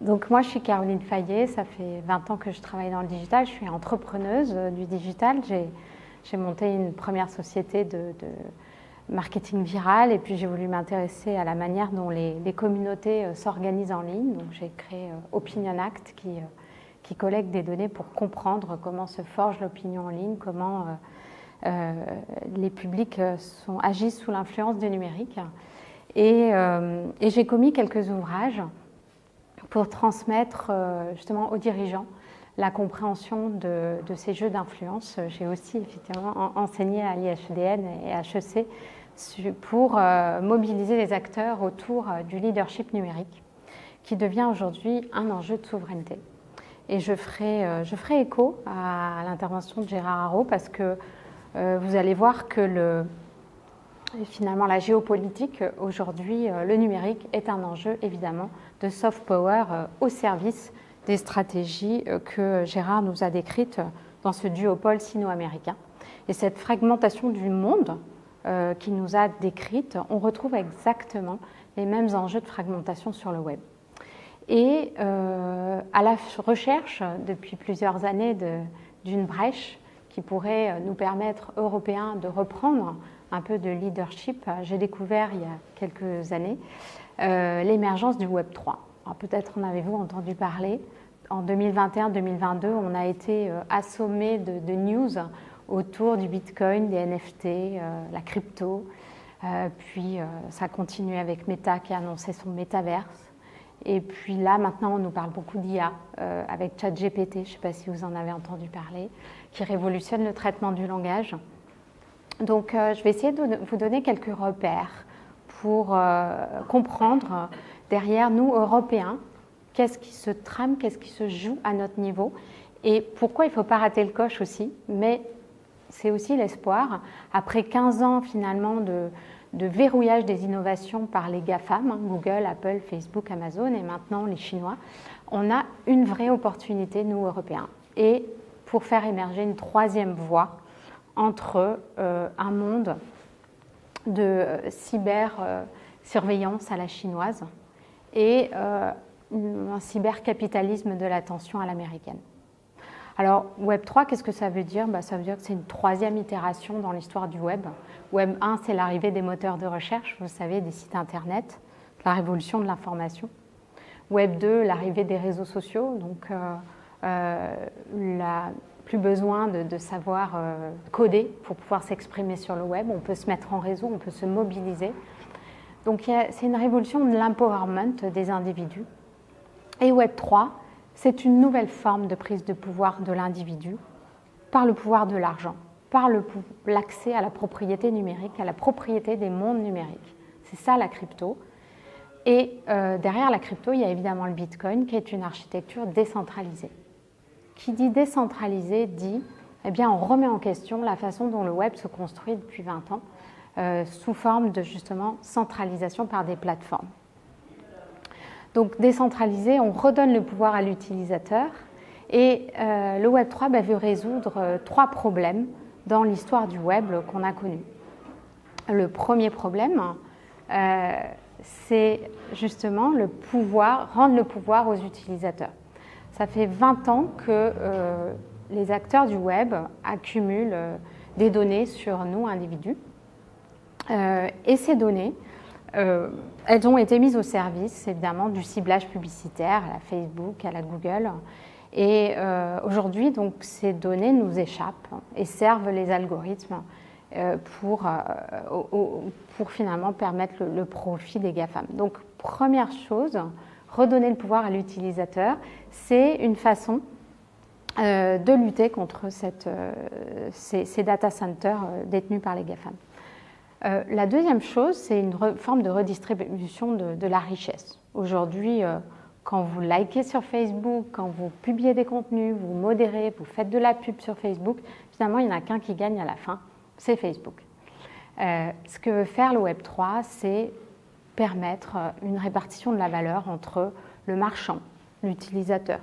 Donc moi, je suis Caroline Fayet, ça fait 20 ans que je travaille dans le digital, je suis entrepreneuse du digital. J'ai monté une première société de marketing viral et puis j'ai voulu m'intéresser à la manière dont les communautés s'organisent en ligne. Donc j'ai créé Opinion Act qui collecte des données pour comprendre comment se forge l'opinion en ligne, comment les publics agissent sous l'influence du numérique. Et j'ai commis quelques ouvrages pour transmettre justement aux dirigeants la compréhension de ces jeux d'influence. J'ai aussi effectivement enseigné à l'IHEDN et à HEC pour mobiliser les acteurs autour du leadership numérique, qui devient aujourd'hui un enjeu de souveraineté. Et je ferai écho à l'intervention de Gérard Haro parce que vous allez voir que finalement la géopolitique aujourd'hui, le numérique est un enjeu évidemment de soft power au service des stratégies que Gérard nous a décrites dans ce duopole sino-américain. Et cette fragmentation du monde qu'il nous a décrite, on retrouve exactement les mêmes enjeux de fragmentation sur le web. Et à la recherche depuis plusieurs années d'une brèche qui pourrait nous permettre, Européens, de reprendre un peu de leadership, j'ai découvert il y a quelques années l'émergence du Web 3. Alors peut-être en avez-vous entendu parler. En 2021-2022, on a été assommé de news autour du Bitcoin, des NFT, la crypto. Puis ça continue avec Meta qui a annoncé son métaverse. Et puis là, maintenant, on nous parle beaucoup d'IA avec ChatGPT, je ne sais pas si vous en avez entendu parler, qui révolutionne le traitement du langage. Donc, je vais essayer de vous donner quelques repères pour comprendre derrière nous, Européens, qu'est-ce qui se trame, qu'est-ce qui se joue à notre niveau et pourquoi il ne faut pas rater le coche aussi. Mais c'est aussi l'espoir. Après 15 ans, finalement, de verrouillage des innovations par les GAFAM, Google, Apple, Facebook, Amazon et maintenant les Chinois, on a une vraie opportunité, nous, Européens. Et pour faire émerger une troisième voie entre un monde de cyber-surveillance à la chinoise et un cybercapitalisme de l'attention à l'américaine. Alors, Web 3, qu'est-ce que ça veut dire ? Ça veut dire que c'est une troisième itération dans l'histoire du web. Web 1, c'est l'arrivée des moteurs de recherche, vous savez, des sites internet, la révolution de l'information. Web 2, l'arrivée des réseaux sociaux, donc plus besoin de savoir coder pour pouvoir s'exprimer sur le web. On peut se mettre en réseau, on peut se mobiliser. Donc, c'est une révolution de l'empowerment des individus. Et Web 3, c'est une nouvelle forme de prise de pouvoir de l'individu par le pouvoir de l'argent, par l'accès à la propriété numérique, à la propriété des mondes numériques. C'est ça la crypto. Et derrière la crypto, il y a évidemment le Bitcoin qui est une architecture décentralisée. Qui dit décentralisé dit, eh bien, on remet en question la façon dont le web se construit depuis 20 ans sous forme de justement centralisation par des plateformes. Donc décentralisé, on redonne le pouvoir à l'utilisateur et le Web 3 veut résoudre 3 problèmes dans l'histoire du web qu'on a connu. Le premier problème, c'est justement le pouvoir, rendre le pouvoir aux utilisateurs. Ça fait 20 ans que les acteurs du web accumulent des données sur nous, individus. Et ces données, elles ont été mises au service, évidemment, du ciblage publicitaire à la Facebook, à la Google. Et aujourd'hui, donc, ces données nous échappent et servent les algorithmes pour finalement permettre le profit des GAFAM. Donc, première chose, redonner le pouvoir à l'utilisateur, c'est une façon de lutter contre ces data centers détenus par les GAFAM. La deuxième chose, c'est une forme de redistribution de la richesse. Aujourd'hui, quand vous likez sur Facebook, quand vous publiez des contenus, vous modérez, vous faites de la pub sur Facebook, finalement, il n'y en a qu'un qui gagne à la fin, c'est Facebook. Ce que veut faire le Web 3, c'est permettre une répartition de la valeur entre le marchand, l'utilisateur,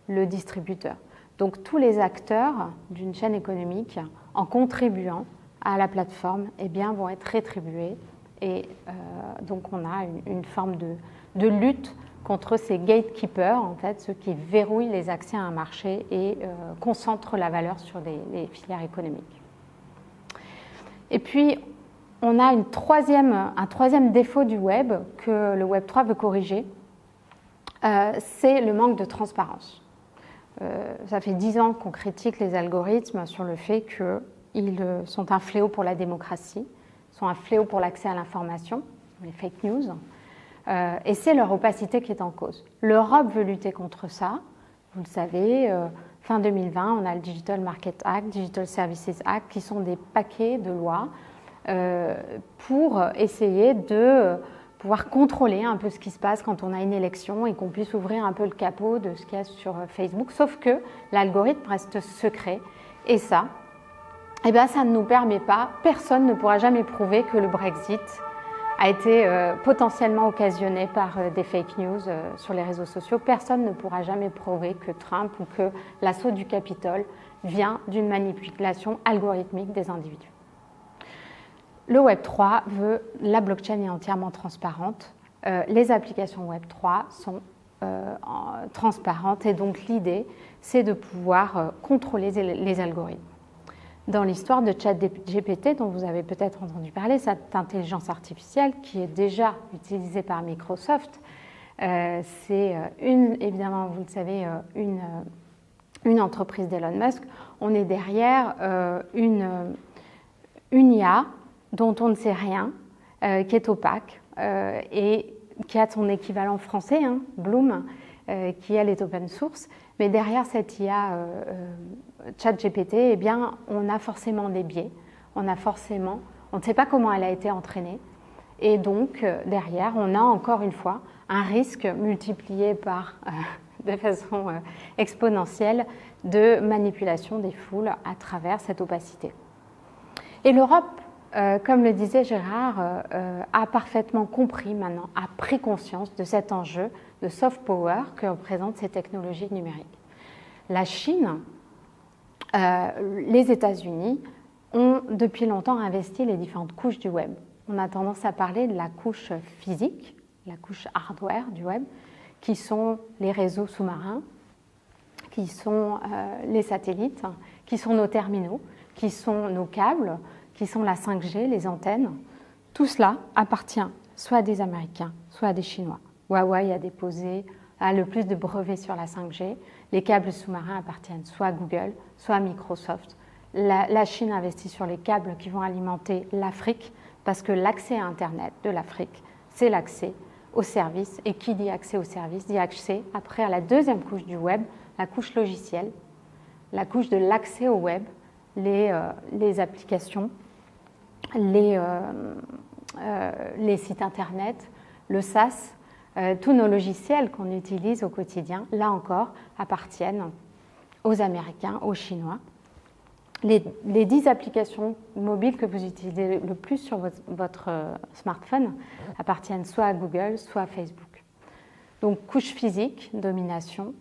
le distributeur. Donc tous les acteurs d'une chaîne économique, en contribuant à la plateforme, eh bien, vont être rétribués. Et donc on a une forme de lutte contre ces gatekeepers, en fait, ceux qui verrouillent les accès à un marché et concentrent la valeur sur les filières économiques. Et puis, on a un troisième défaut du web que le Web 3 veut corriger, c'est le manque de transparence. Ça fait 10 ans qu'on critique les algorithmes sur le fait qu'ils sont un fléau pour la démocratie, sont un fléau pour l'accès à l'information, les fake news, et c'est leur opacité qui est en cause. L'Europe veut lutter contre ça, vous le savez, fin 2020, on a le Digital Market Act, Digital Services Act, qui sont des paquets de lois pour essayer de pouvoir contrôler un peu ce qui se passe quand on a une élection et qu'on puisse ouvrir un peu le capot de ce qu'il y a sur Facebook, sauf que l'algorithme reste secret, et ça, eh bien, ça ne nous permet pas, personne ne pourra jamais prouver que le Brexit a été potentiellement occasionné par des fake news sur les réseaux sociaux. Personne ne pourra jamais prouver que Trump ou que l'assaut du Capitole vient d'une manipulation algorithmique des individus. Le Web 3 veut, la blockchain est entièrement transparente, les applications Web 3 sont transparentes et donc l'idée c'est de pouvoir contrôler les algorithmes. Dans l'histoire de ChatGPT, dont vous avez peut-être entendu parler, cette intelligence artificielle qui est déjà utilisée par Microsoft, c'est évidemment, vous le savez, une entreprise d'Elon Musk. On est derrière une IA dont on ne sait rien, qui est opaque et qui a son équivalent français, Bloom, qui elle est open source. Mais derrière cette IA ChatGPT, eh bien, on a forcément des biais, on ne sait pas comment elle a été entraînée. Et donc, derrière, on a encore une fois un risque multiplié de façon exponentielle de manipulation des foules à travers cette opacité. Et l'Europe, comme le disait Gérard, a parfaitement compris maintenant, a pris conscience de cet enjeu de soft power que représentent ces technologies numériques. La Chine, les États-Unis ont depuis longtemps investi les différentes couches du web. On a tendance à parler de la couche physique, la couche hardware du web, qui sont les réseaux sous-marins, qui sont les satellites, qui sont nos terminaux, qui sont nos câbles, qui sont la 5G, les antennes. Tout cela appartient soit à des Américains, soit à des Chinois. Huawei a le plus de brevets sur la 5G. Les câbles sous-marins appartiennent soit à Google, soit à Microsoft. La Chine investit sur les câbles qui vont alimenter l'Afrique, parce que l'accès à Internet de l'Afrique, c'est l'accès aux services. Et qui dit accès aux services dit accès après à la deuxième couche du web, la couche logicielle, la couche de l'accès au web, les applications, les sites Internet, le SaaS, tous nos logiciels qu'on utilise au quotidien, là encore, appartiennent aux Américains, aux Chinois. Les 10 applications mobiles que vous utilisez le plus sur votre smartphone appartiennent soit à Google, soit à Facebook. Donc, couche physique, domination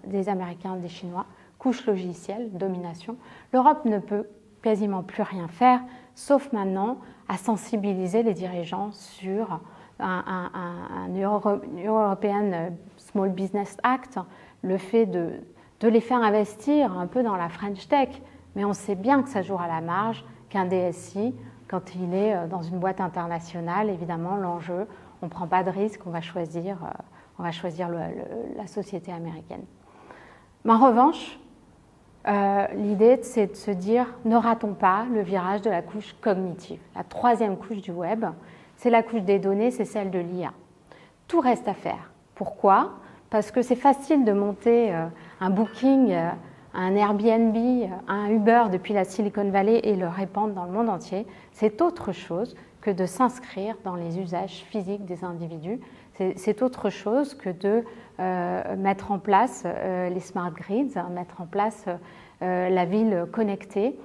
des Américains, des Chinois. Couche logicielle, domination. L'Europe ne peut quasiment plus rien faire, sauf maintenant à sensibiliser les dirigeants sur un European Small Business Act, le fait de les faire investir un peu dans la French Tech. Mais on sait bien que ça joue à la marge, qu'un DSI, quand il est dans une boîte internationale, évidemment, l'enjeu, on ne prend pas de risque, on va choisir la société américaine. Mais en revanche, l'idée, c'est de se dire, ne ratons pas le virage de la couche cognitive. La troisième couche du web, c'est la couche des données, c'est celle de l'IA. Tout reste à faire. Pourquoi ? Parce que c'est facile de monter un Booking, un Airbnb, un Uber depuis la Silicon Valley et le répandre dans le monde entier. C'est autre chose que de s'inscrire dans les usages physiques des individus. C'est autre chose que de mettre en place les smart grids, mettre en place la ville connectée.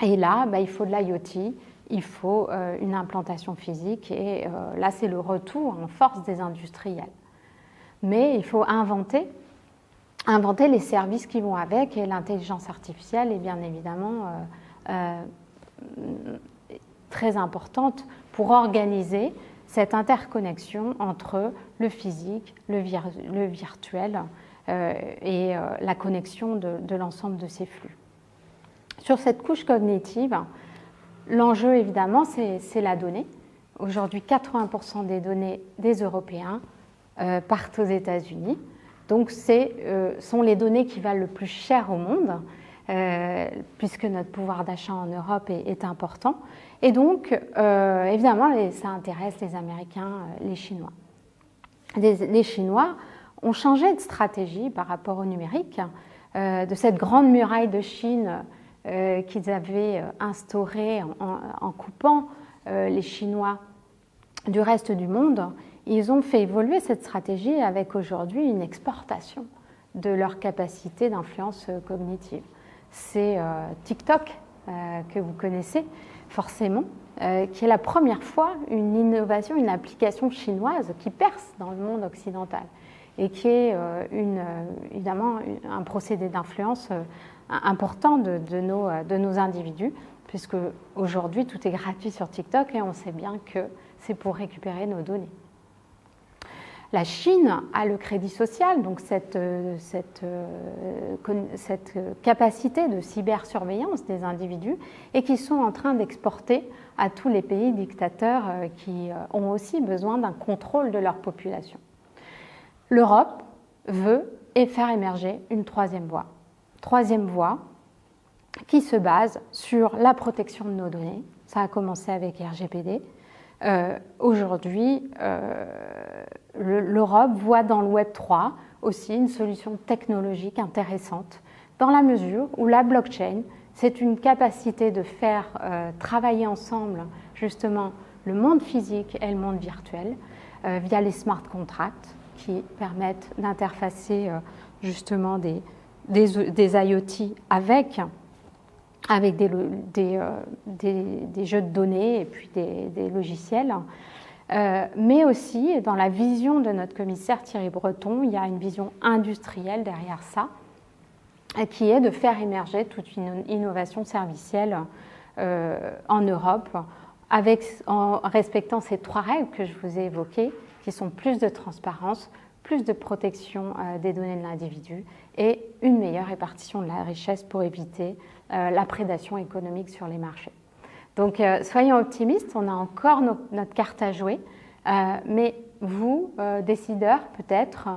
Et là, il faut de l'IoT, il faut une implantation physique. Et là, c'est le retour en force des industriels. Mais il faut inventer les services qui vont avec, et l'intelligence artificielle est bien évidemment très importante pour organiser cette interconnexion entre le physique, le virtuel et la connexion de l'ensemble de ces flux. Sur cette couche cognitive, l'enjeu évidemment c'est la donnée. Aujourd'hui, 80% des données des Européens partent aux États-Unis. Donc, sont les données qui valent le plus cher au monde, puisque notre pouvoir d'achat en Europe est important. Et donc, évidemment, ça intéresse les Américains, les Chinois. Les Chinois ont changé de stratégie par rapport au numérique, de cette grande muraille de Chine qu'ils avaient instaurée en coupant les Chinois du reste du monde. Ils ont fait évoluer cette stratégie avec aujourd'hui une exportation de leur capacité d'influence cognitive. C'est TikTok, que vous connaissez forcément, qui est la première fois une innovation, une application chinoise qui perce dans le monde occidental et qui est évidemment un procédé d'influence important de nos individus, puisque aujourd'hui tout est gratuit sur TikTok et on sait bien que c'est pour récupérer nos données. La Chine a le crédit social, donc cette capacité de cybersurveillance des individus et qui sont en train d'exporter à tous les pays dictateurs qui ont aussi besoin d'un contrôle de leur population. L'Europe veut faire émerger une troisième voie. Troisième voie qui se base sur la protection de nos données. Ça a commencé avec RGPD. Aujourd'hui, l'Europe voit dans le Web3 aussi une solution technologique intéressante dans la mesure où la blockchain, c'est une capacité de faire travailler ensemble justement le monde physique et le monde virtuel via les smart contracts qui permettent d'interfacer justement des IoT avec des jeux de données et puis des logiciels. Mais aussi, dans la vision de notre commissaire Thierry Breton, il y a une vision industrielle derrière ça, qui est de faire émerger toute une innovation servicielle en Europe, en respectant ces trois règles que je vous ai évoquées, qui sont plus de transparence, plus de protection des données de l'individu et une meilleure répartition de la richesse pour éviter la prédation économique sur les marchés. Donc, soyons optimistes, on a encore notre carte à jouer, mais vous, décideurs peut-être,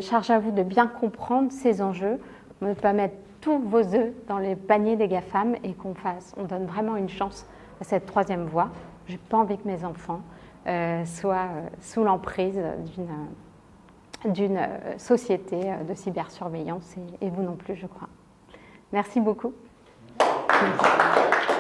charge à vous de bien comprendre ces enjeux, ne pas mettre tous vos œufs dans les paniers des GAFAM et on donne vraiment une chance à cette troisième voie. Je n'ai pas envie que mes enfants soient sous l'emprise d'une société de cybersurveillance et vous non plus, je crois. Merci beaucoup. Merci.